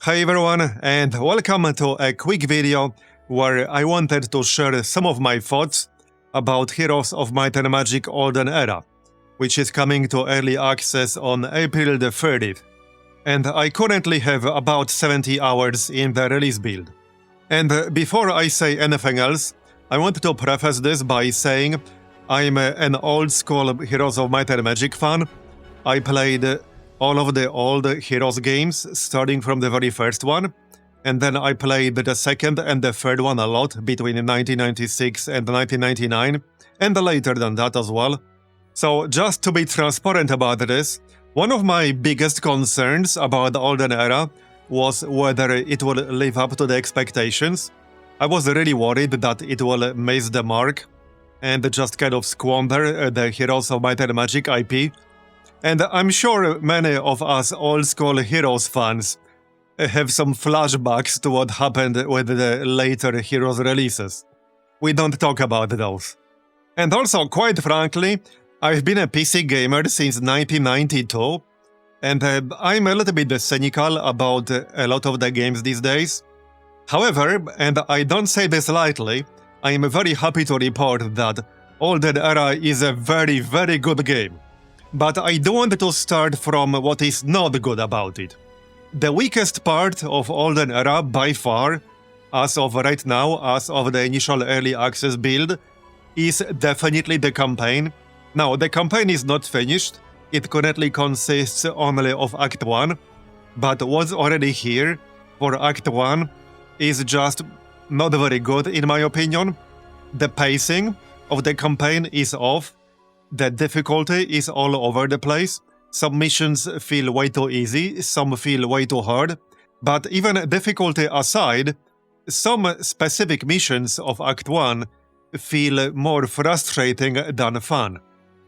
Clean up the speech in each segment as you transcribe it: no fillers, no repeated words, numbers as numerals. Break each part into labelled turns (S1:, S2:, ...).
S1: Hi everyone, and welcome to a quick video where I wanted to share some of my thoughts about Heroes of Might and Magic Olden Era, which is coming to early access on April the 30th. And I currently have about 70 hours in the release build. And before I say anything else, I want to preface this by saying I'm an old school Heroes of Might and Magic fan. I played all of the old Heroes games, starting from the very first one, and then I played the second and the third one a lot between 1996 and 1999, and later than that as well. So just to be transparent about this, one of my biggest concerns about the Olden Era was whether it will live up to the expectations. I was really worried that it will miss the mark and just kind of squander the Heroes of Might and Magic IP. And I'm sure many of us old-school Heroes fans have some flashbacks to what happened with the later Heroes releases. We don't talk about those. And also, quite frankly, I've been a PC gamer since 1992, and I'm a little bit cynical about a lot of the games these days. However, and I don't say this lightly, I'm very happy to report that Olden Era is a very, very good game. But I do want to start from what is not good about it. The weakest part of Olden Era by far, as of right now, as of the initial early access build, is definitely the campaign. Now, the campaign is not finished, it currently consists only of Act 1, but what's already here for Act 1 is just not very good in my opinion. The pacing of the campaign is off. The difficulty is all over the place. Some missions feel way too easy, some feel way too hard. But even difficulty aside, some specific missions of Act 1 feel more frustrating than fun.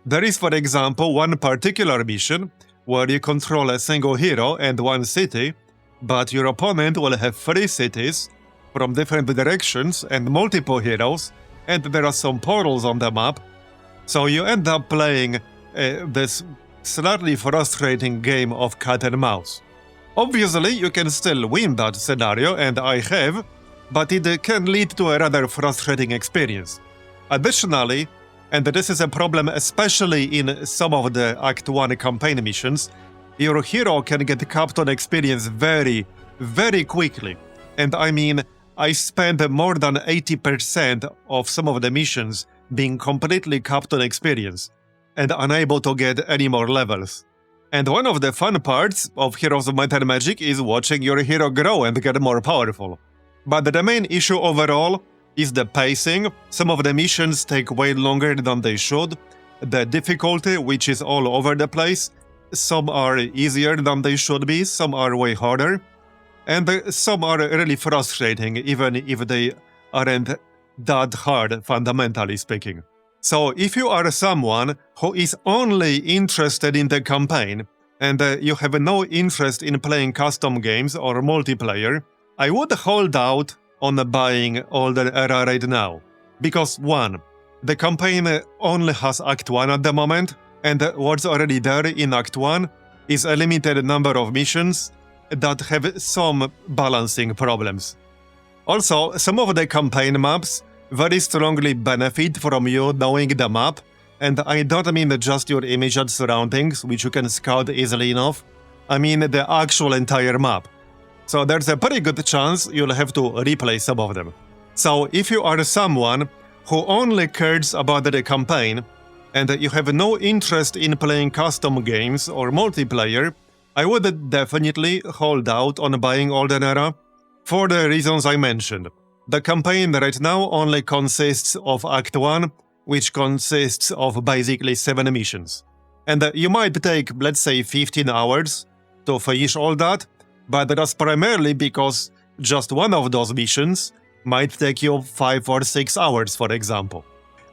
S1: There is, for example, one particular mission where you control a single hero and one city, but your opponent will have 3 cities from different directions and multiple heroes, and there are some portals on the map. So you end up playing this slightly frustrating game of cat and mouse. Obviously, you can still win that scenario, and I have, but it can lead to a rather frustrating experience. Additionally, and this is a problem especially in some of the Act 1 campaign missions, your hero can get capped on experience very, very quickly. And I mean, I spent more than 80% of some of the missions being completely capped on experience and unable to get any more levels. And one of the fun parts of Heroes of Might and Magic is watching your hero grow and get more powerful. But the main issue overall is the pacing. Some of the missions take way longer than they should. The difficulty, which is all over the place. Some are easier than they should be, some are way harder. And some are really frustrating, even if they aren't that hard, fundamentally speaking. So if you are someone who is only interested in the campaign, and you have no interest in playing custom games or multiplayer, I would hold out on buying Olden Era right now. Because 1. The campaign only has Act 1 at the moment, and what's already there in Act 1 is a limited number of missions that have some balancing problems. Also, some of the campaign maps very strongly benefit from you knowing the map, and I don't mean just your immediate surroundings, which you can scout easily enough. I mean the actual entire map. So there's a pretty good chance you'll have to replay some of them. So if you are someone who only cares about the campaign, and you have no interest in playing custom games or multiplayer, I would definitely hold out on buying Olden Era for the reasons I mentioned. The campaign right now only consists of Act 1, which consists of basically 7 missions. And you might take, let's say, 15 hours to finish all that, but that's primarily because just one of those missions might take you 5 or 6 hours, for example.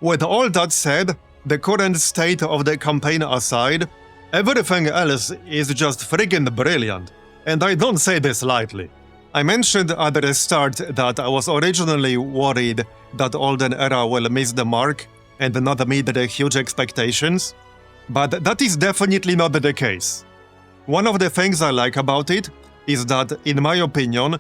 S1: With all that said, the current state of the campaign aside, everything else is just friggin' brilliant, and I don't say this lightly. I mentioned at the start that I was originally worried that Olden Era will miss the mark and not meet the huge expectations, but that is definitely not the case. One of the things I like about it is that, in my opinion,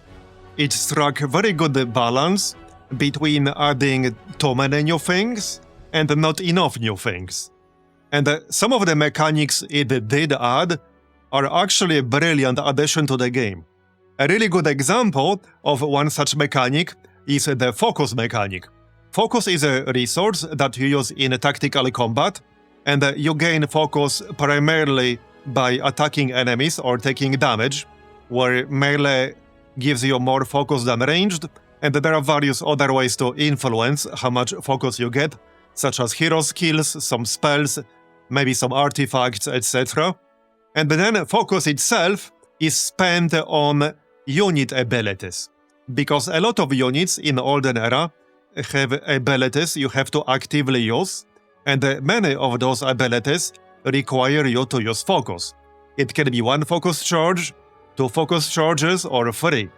S1: it struck a very good balance between adding too many new things and not enough new things. And some of the mechanics it did add are actually a brilliant addition to the game. A really good example of one such mechanic is the focus mechanic. Focus is a resource that you use in tactical combat, and you gain focus primarily by attacking enemies or taking damage, where melee gives you more focus than ranged, and there are various other ways to influence how much focus you get, such as hero skills, some spells, maybe some artifacts, etc. And then focus itself is spent on unit abilities, because a lot of units in Olden Era have abilities you have to actively use, and many of those abilities require you to use focus. It can be one focus charge, two focus charges, or three,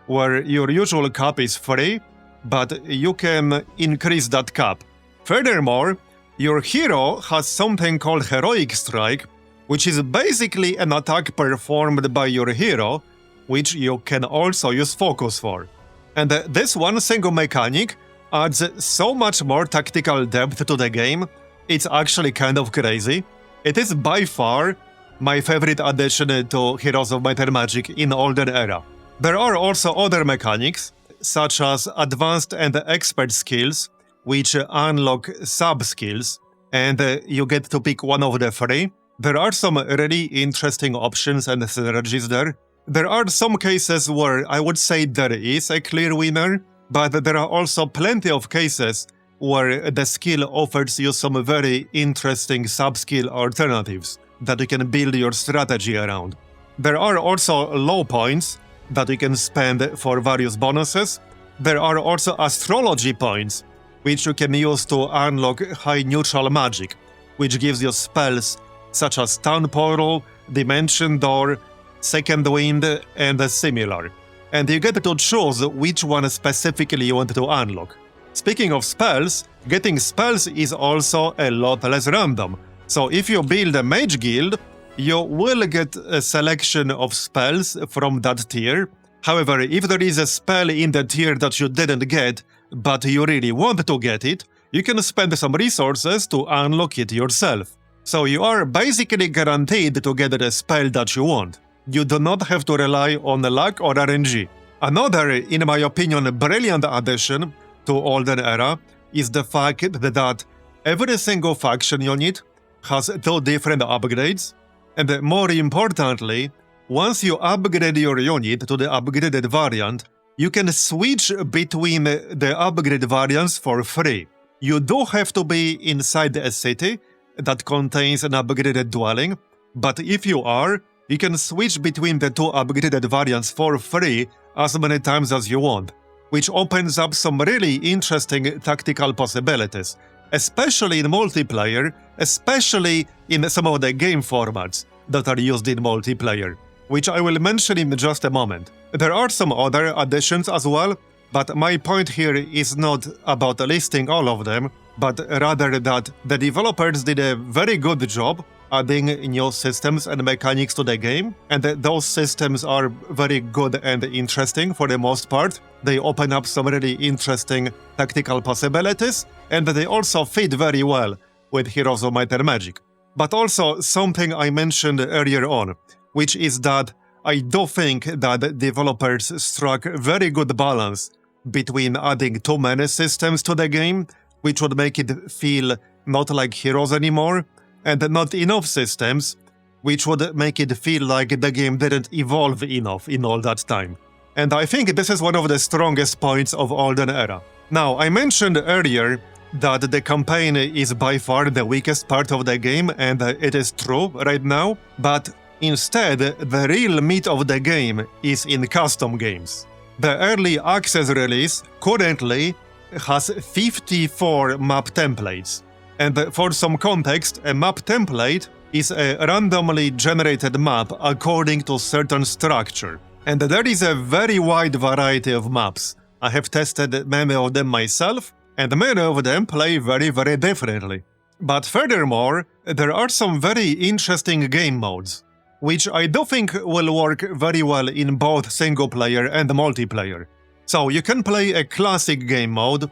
S1: where your usual cap is 3, but you can increase that cap. Furthermore, your hero has something called Heroic Strike, which is basically an attack performed by your hero, which you can also use focus for. And this one single mechanic adds so much more tactical depth to the game, it's actually kind of crazy. It is by far my favorite addition to Heroes of Might and Magic in Olden Era. There are also other mechanics, such as advanced and expert skills, which unlock sub-skills, and you get to pick one of the 3. There are some really interesting options and synergies there. There are some cases where I would say there is a clear winner, but there are also plenty of cases where the skill offers you some very interesting sub-skill alternatives that you can build your strategy around. There are also low points that you can spend for various bonuses. There are also astrology points, which you can use to unlock high neutral magic, which gives you spells such as Town Portal, Dimension Door, Second Wind, and similar. And you get to choose which one specifically you want to unlock. Speaking of spells, getting spells is also a lot less random. So if you build a mage guild, you will get a selection of spells from that tier. However, if there is a spell in the tier that you didn't get, but you really want to get it, you can spend some resources to unlock it yourself. So you are basically guaranteed to get the spell that you want. You do not have to rely on luck or RNG. Another, in my opinion, brilliant addition to Olden Era is the fact that every single faction unit has 2 different upgrades, and more importantly, once you upgrade your unit to the upgraded variant, you can switch between the upgrade variants for free. You do have to be inside a city that contains an upgraded dwelling, but if you are, you can switch between the 2 upgraded variants for free as many times as you want, which opens up some really interesting tactical possibilities, especially in multiplayer, especially in some of the game formats that are used in multiplayer, which I will mention in just a moment. There are some other additions as well, but my point here is not about listing all of them, but rather that the developers did a very good job adding new systems and mechanics to the game, and those systems are very good and interesting for the most part. They open up some really interesting tactical possibilities, and they also fit very well with Heroes of Might and Magic. But also something I mentioned earlier on, which is that I do think that developers struck a very good balance between adding too many systems to the game, which would make it feel not like Heroes anymore, and not enough systems, which would make it feel like the game didn't evolve enough in all that time. And I think this is one of the strongest points of Olden Era. Now, I mentioned earlier that the campaign is by far the weakest part of the game, and it is true right now, but instead, the real meat of the game is in custom games. The early access release currently has 54 map templates. And for some context, a map template is a randomly generated map according to certain structure. And there is a very wide variety of maps. I have tested many of them myself, and many of them play very, very differently. But furthermore, there are some very interesting game modes. which I do think will work very well in both single player and multiplayer. So you can play a classic game mode,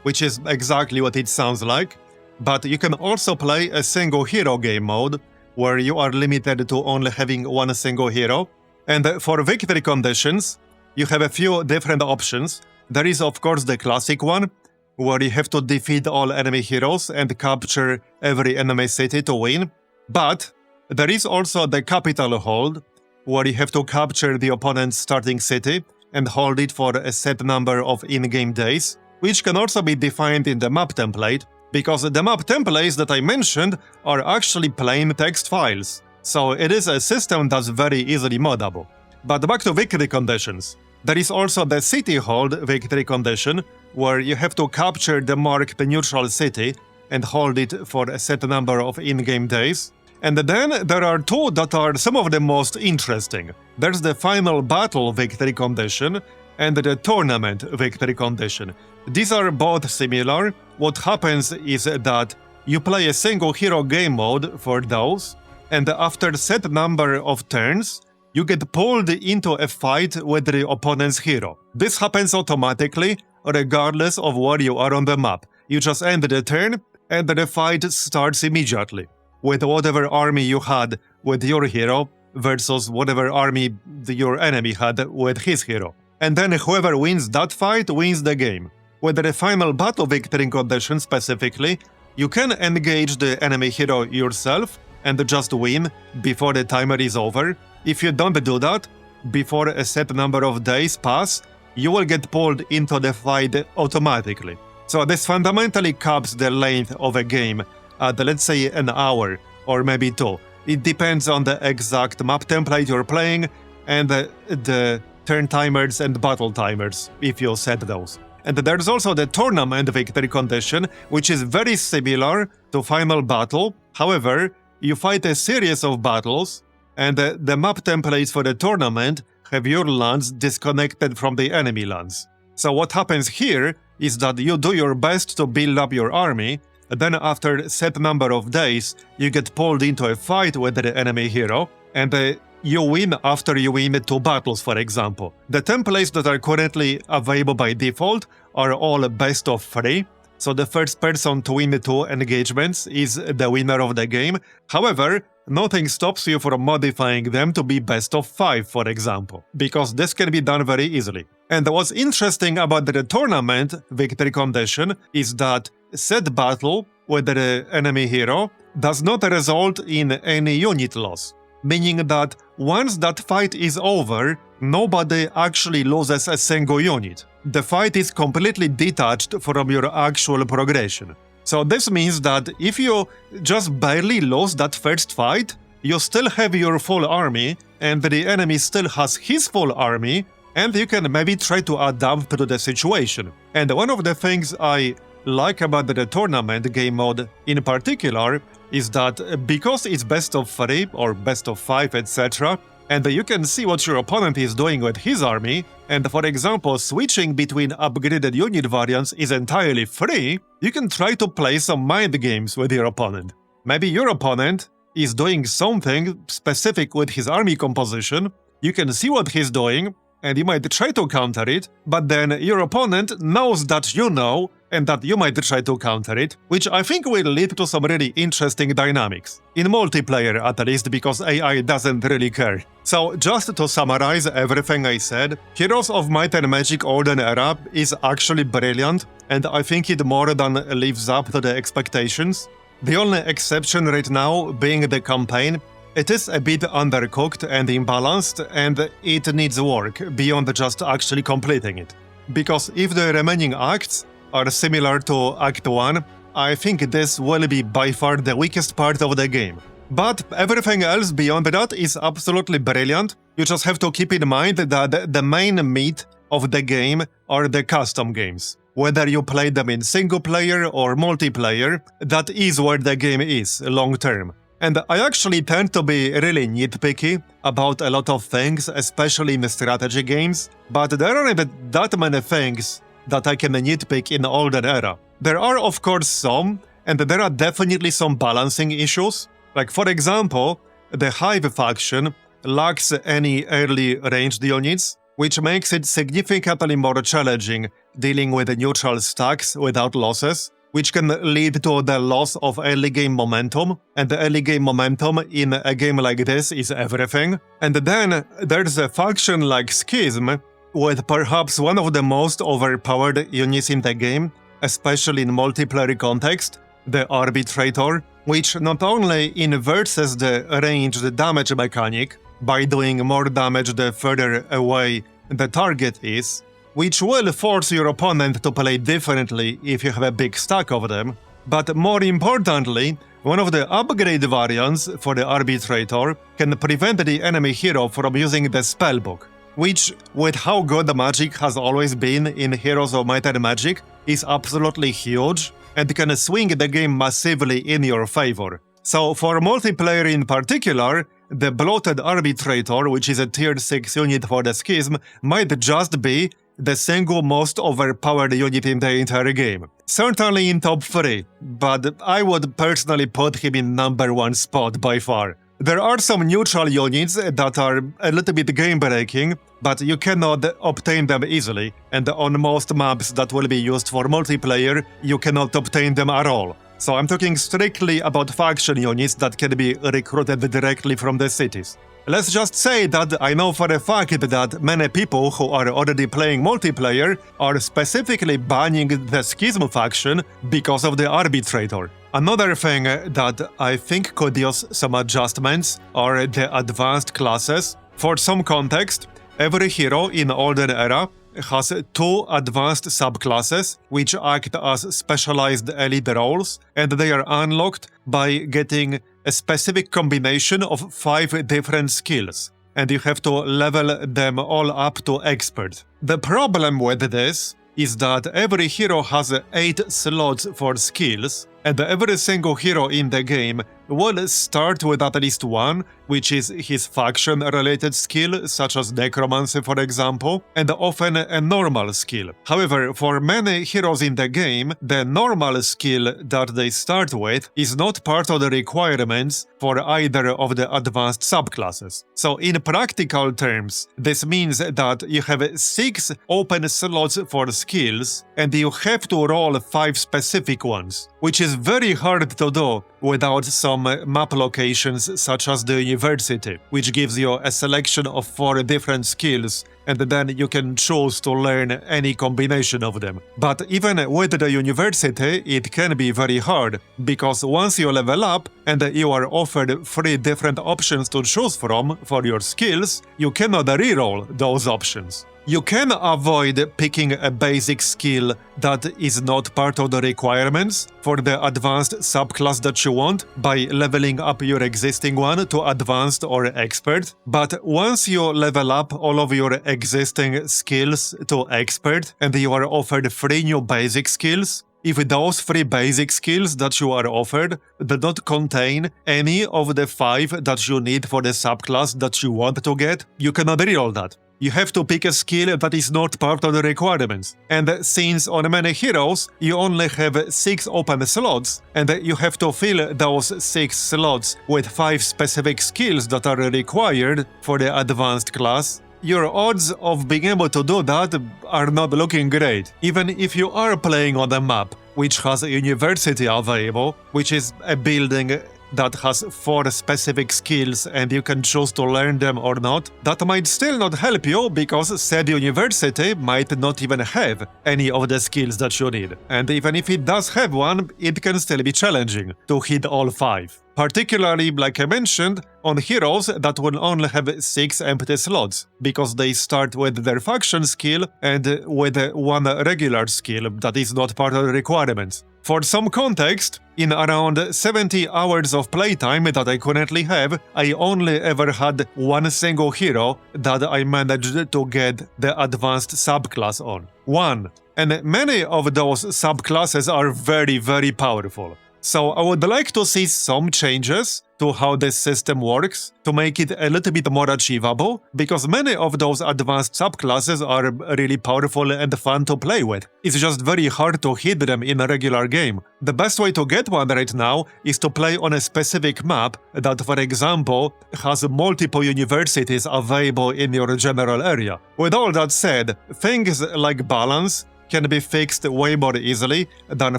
S1: which is exactly what it sounds like, but you can also play a single hero game mode, where you are limited to only having one single hero. And for victory conditions, you have a few different options. There is of course the classic one, where you have to defeat all enemy heroes and capture every enemy city to win. But there is also the capital hold, where you have to capture the opponent's starting city and hold it for a set number of in-game days, which can also be defined in the map template, because the map templates that I mentioned are actually plain text files. So it is a system that's very easily moddable. But back to victory conditions. There is also the city hold victory condition, where you have to capture the marked neutral city and hold it for a set number of in-game days. And then there are two that are some of the most interesting. There's the final battle victory condition and the tournament victory condition. These are both similar. What happens is that you play a single hero game mode for those, and after a set number of turns, you get pulled into a fight with the opponent's hero. This happens automatically, regardless of where you are on the map. You just end the turn, and the fight starts immediately, with whatever army you had with your hero versus whatever army your enemy had with his hero. And then whoever wins that fight wins the game. With the final battle victory condition specifically, you can engage the enemy hero yourself and just win before the timer is over. If you don't do that, before a set number of days pass, you will get pulled into the fight automatically. So this fundamentally caps the length of a game at, let's say, an hour or maybe two. It depends on the exact map template you're playing and the turn timers and battle timers, if you set those. And there's also the tournament victory condition, which is very similar to final battle. However, you fight a series of battles, and the map templates for the tournament have your lands disconnected from the enemy lands. So what happens here is that you do your best to build up your army, then after a set number of days, you get pulled into a fight with the enemy hero, and you win after you win 2 battles, for example. The templates that are currently available by default are all best of 3, so the first person to win 2 engagements is the winner of the game. However, nothing stops you from modifying them to be best of 5, for example, because this can be done very easily. And what's interesting about the tournament victory condition is that said battle with the enemy hero does not result in any unit loss, meaning that once that fight is over, nobody actually loses a single unit. The fight is completely detached from your actual progression. So this means that if you just barely lose that first fight, you still have your full army, and the enemy still has his full army, and you can maybe try to adapt to the situation. And one of the things I like about the tournament game mode in particular is that because it's best of 3 or best of 5, etc., and you can see what your opponent is doing with his army, and for example, switching between upgraded unit variants is entirely free, you can try to play some mind games with your opponent. Maybe your opponent is doing something specific with his army composition, you can see what he's doing, and you might try to counter it, but then your opponent knows that you know, and that you might try to counter it, which I think will lead to some really interesting dynamics. In multiplayer at least, because AI doesn't really care. So just to summarize everything I said, Heroes of Might and Magic Olden Era is actually brilliant, and I think it more than lives up to the expectations. The only exception right now being the campaign. It is a bit undercooked and imbalanced, and it needs work beyond just actually completing it. Because if the remaining acts are similar to Act 1, I think this will be by far the weakest part of the game. But everything else beyond that is absolutely brilliant. You just have to keep in mind that the main meat of the game are the custom games. Whether you play them in single player or multiplayer, that is where the game is long term. And I actually tend to be really nitpicky about a lot of things, especially in strategy games, but there aren't that many things that I can nitpick in Olden Era. There are of course some, and there are definitely some balancing issues. Like for example, the Hive faction lacks any early ranged units, which makes it significantly more challenging dealing with neutral stacks without losses, which can lead to the loss of early game momentum, and the early game momentum in a game like this is everything. And then there's a faction like Schism, with perhaps one of the most overpowered units in the game, especially in multiplayer context, the Arbitrator, which not only inverts the ranged damage mechanic by doing more damage the further away the target is, which will force your opponent to play differently if you have a big stack of them, but more importantly, one of the upgrade variants for the Arbitrator can prevent the enemy hero from using the spellbook, which, with how good the magic has always been in Heroes of Might and Magic, is absolutely huge and can swing the game massively in your favor. So for multiplayer in particular, the Bloated Arbitrator, which is a tier 6 unit for the Schism, might just be the single most overpowered unit in the entire game. Certainly in top 3, but I would personally put him in number 1 spot by far. There are some neutral units that are a little bit game-breaking, but you cannot obtain them easily, and on most maps that will be used for multiplayer, you cannot obtain them at all. So I'm talking strictly about faction units that can be recruited directly from the cities. Let's just say that I know for a fact that many people who are already playing multiplayer are specifically banning the Schism faction because of the Arbitrator. Another thing that I think could use some adjustments are the advanced classes. For some context, every hero in Olden Era has 2 advanced subclasses, which act as specialized elite roles, and they are unlocked by getting a specific combination of 5 different skills, and you have to level them all up to expert. The problem with this is that every hero has 8 slots for skills, and every single hero in the game will start with at least one, which is his faction-related skill, such as Necromancy for example, and often a normal skill. However, for many heroes in the game, the normal skill that they start with is not part of the requirements for either of the advanced subclasses. So in practical terms, this means that you have 6 open slots for skills, and you have to roll 5 specific ones, which is very hard to do without some map locations such as the university, which gives you a selection of 4 different skills, and then you can choose to learn any combination of them. But even with the university, it can be very hard, because once you level up and you are offered 3 different options to choose from for your skills, you cannot reroll those options. You can avoid picking a basic skill that is not part of the requirements for the advanced subclass that you want by leveling up your existing one to advanced or expert, but once you level up all of your existing skills to expert and you are offered 3 new basic skills, if those 3 basic skills that you are offered do not contain any of the 5 that you need for the subclass that you want to get, you cannot reroll that. You have to pick a skill that is not part of the requirements. And since on many heroes you only have 6 open slots, and you have to fill those 6 slots with 5 specific skills that are required for the advanced class, your odds of being able to do that are not looking great. Even if you are playing on a map which has a university available, which is a building that has 4 specific skills and you can choose to learn them or not, that might still not help you because said university might not even have any of the skills that you need. And even if it does have one, it can still be challenging to hit all 5. Particularly, like I mentioned, on heroes that will only have 6 empty slots, because they start with their faction skill and with 1 regular skill that is not part of the requirements. For some context, in around 70 hours of playtime that I currently have, I only ever had 1 single hero that I managed to get the advanced subclass on. 1. And many of those subclasses are very, very powerful. So I would like to see some changes to how this system works to make it a little bit more achievable, because many of those advanced subclasses are really powerful and fun to play with. It's just very hard to hit them in a regular game. The best way to get one right now is to play on a specific map that, for example, has multiple universities available in your general area. With all that said, things like balance can be fixed way more easily than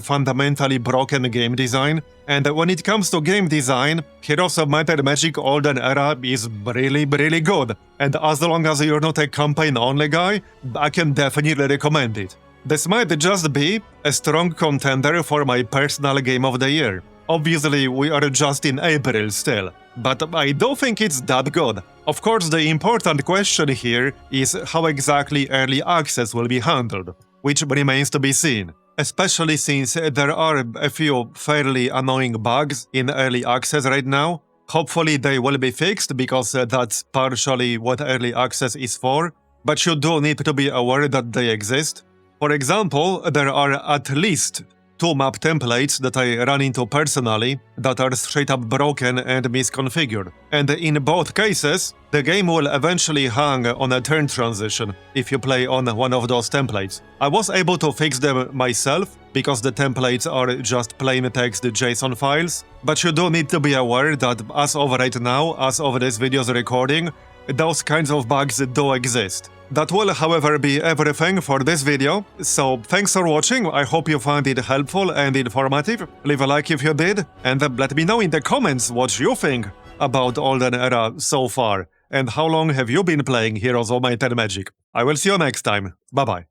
S1: fundamentally broken game design, and when it comes to game design, Heroes of Might and Magic Olden Era is really good, and as long as you're not a campaign-only guy, I can definitely recommend it. This might just be a strong contender for my personal Game of the Year. Obviously, we are just in April still, but I do think it's that good. Of course, the important question here is how exactly early access will be handled, which remains to be seen, especially since there are a few fairly annoying bugs in early access right now. Hopefully they will be fixed, because that's partially what early access is for, but you do need to be aware that they exist. For example, there are at least 2 map templates that I run into personally that are straight up broken and misconfigured. And in both cases, the game will eventually hang on a turn transition if you play on one of those templates. I was able to fix them myself because the templates are just plain text JSON files, but you do need to be aware that as of right now, as of this video's recording, those kinds of bugs do exist. That will, however, be everything for this video, so thanks for watching. I hope you found it helpful and informative. Leave a like if you did, and let me know in the comments what you think about Olden Era so far, and how long have you been playing Heroes of Might and Magic. I will see you next time. Bye bye.